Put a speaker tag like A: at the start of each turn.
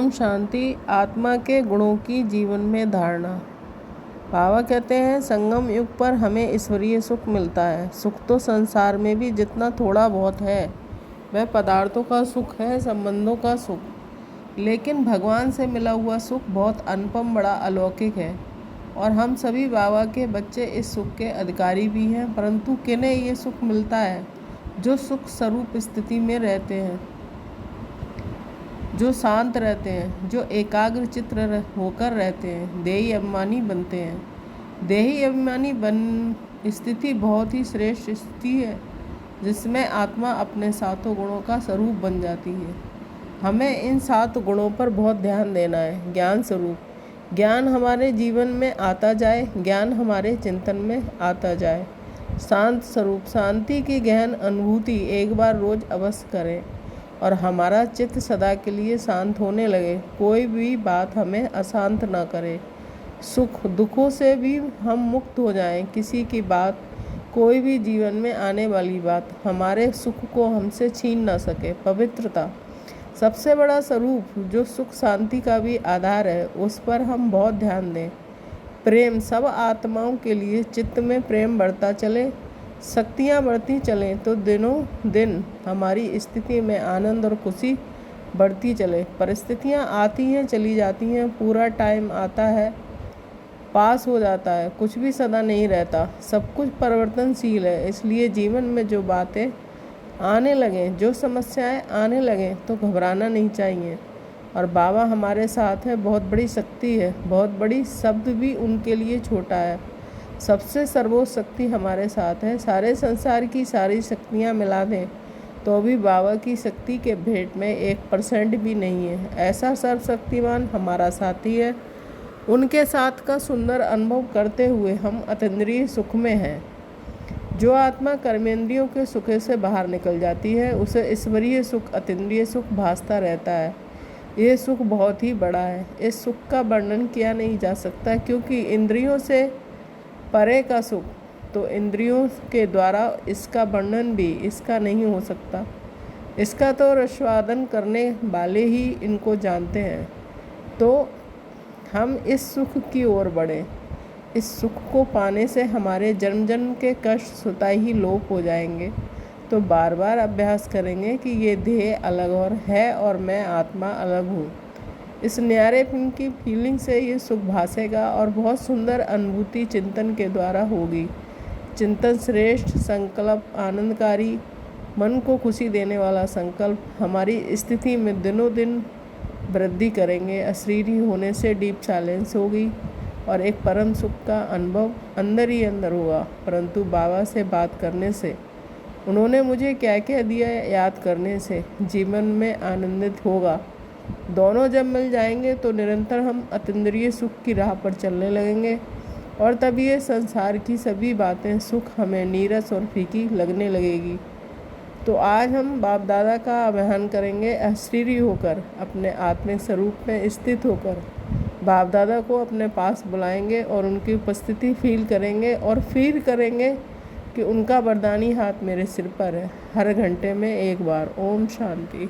A: ओम शांति। आत्मा के गुणों की जीवन में धारणा। बाबा कहते हैं संगम युग पर हमें ईश्वरीय सुख मिलता है। सुख तो संसार में भी जितना थोड़ा बहुत है वह पदार्थों का सुख है, संबंधों का सुख। लेकिन भगवान से मिला हुआ सुख बहुत अनुपम, बड़ा अलौकिक है और हम सभी बाबा के बच्चे इस सुख के अधिकारी भी हैं। परंतु किन्हें ये सुख मिलता है? जो सुख स्वरूप स्थिति में रहते हैं, जो शांत रहते हैं, जो एकाग्र चित्र होकर रहते हैं, देही अभिमानी बनते हैं। देही अभिमानी स्थिति बहुत ही श्रेष्ठ स्थिति है जिसमें आत्मा अपने सातों गुणों का स्वरूप बन जाती है। हमें इन 7 गुणों पर बहुत ध्यान देना है। ज्ञान स्वरूप, ज्ञान हमारे जीवन में आता जाए, ज्ञान हमारे चिंतन में आता जाए। शांत स्वरूप, शांति की गहन अनुभूति एक बार रोज अवश्य करें और हमारा चित्त सदा के लिए शांत होने लगे। कोई भी बात हमें अशांत ना करे। सुख दुखों से भी हम मुक्त हो जाएं। किसी की बात, कोई भी जीवन में आने वाली बात हमारे सुख को हमसे छीन ना सके। पवित्रता, सबसे बड़ा स्वरूप जो सुख शांति का भी आधार है, उस पर हम बहुत ध्यान दें। प्रेम, सब आत्माओं के लिए चित्त में प्रेम बढ़ता चले, शक्तियाँ बढ़ती चलें तो दिनों दिन हमारी स्थिति में आनंद और खुशी बढ़ती चले। परिस्थितियाँ आती हैं, चली जाती हैं, पूरा टाइम आता है, पास हो जाता है, कुछ भी सदा नहीं रहता, सब कुछ परिवर्तनशील है। इसलिए जीवन में जो बातें आने लगें, जो समस्याएं आने लगें तो घबराना नहीं चाहिए। और बाबा हमारे साथ है, बहुत बड़ी शक्ति है, बहुत बड़ी शब्द भी उनके लिए छोटा है। सबसे सर्वोच्च शक्ति हमारे साथ है। सारे संसार की सारी शक्तियाँ मिला दें तो भी बाबा की शक्ति के भेंट में 1% भी नहीं है। ऐसा सर्वशक्तिमान हमारा साथी है। उनके साथ का सुंदर अनुभव करते हुए हम अतीन्द्रिय सुख में हैं। जो आत्मा कर्मेंद्रियों के सुख से बाहर निकल जाती है उसे ईश्वरीय सुख, अतीन्द्रिय सुख भासता रहता है। ये सुख बहुत ही बड़ा है। इस सुख का वर्णन किया नहीं जा सकता, क्योंकि इंद्रियों से परे का सुख तो इंद्रियों के द्वारा इसका वर्णन भी इसका नहीं हो सकता। इसका तो रसवादन करने वाले ही इनको जानते हैं। तो हम इस सुख की ओर बढ़ें। इस सुख को पाने से हमारे जन्म जन्म के कष्ट स्वतः ही लोप हो जाएंगे। तो बार बार अभ्यास करेंगे कि ये देह अलग और है और मैं आत्मा अलग हूँ। इस न्यारेपन की फीलिंग से ये सुख भासेगा और बहुत सुंदर अनुभूति चिंतन के द्वारा होगी। चिंतन श्रेष्ठ संकल्प, आनंदकारी, मन को खुशी देने वाला संकल्प हमारी स्थिति में दिनों दिन वृद्धि करेंगे। अशरीरी होने से डीप साइलेंस होगी और एक परम सुख का अनुभव अंदर ही अंदर होगा। परंतु बाबा से बात करने से, उन्होंने मुझे क्या क्या दिया याद करने से जीवन में आनंदित होगा। दोनों जब मिल जाएंगे तो निरंतर हम अतीन्द्रिय सुख की राह पर चलने लगेंगे और तब ये संसार की सभी बातें सुख हमें नीरस और फीकी लगने लगेगी। तो आज हम बाप दादा का आह्वान करेंगे, अशरीरी होकर, अपने आत्मिक स्वरूप में स्थित होकर बाप दादा को अपने पास बुलाएंगे और उनकी उपस्थिति फील करेंगे और फील करेंगे कि उनका वरदानी हाथ मेरे सिर पर है, हर घंटे में एक बार। ओम शांति।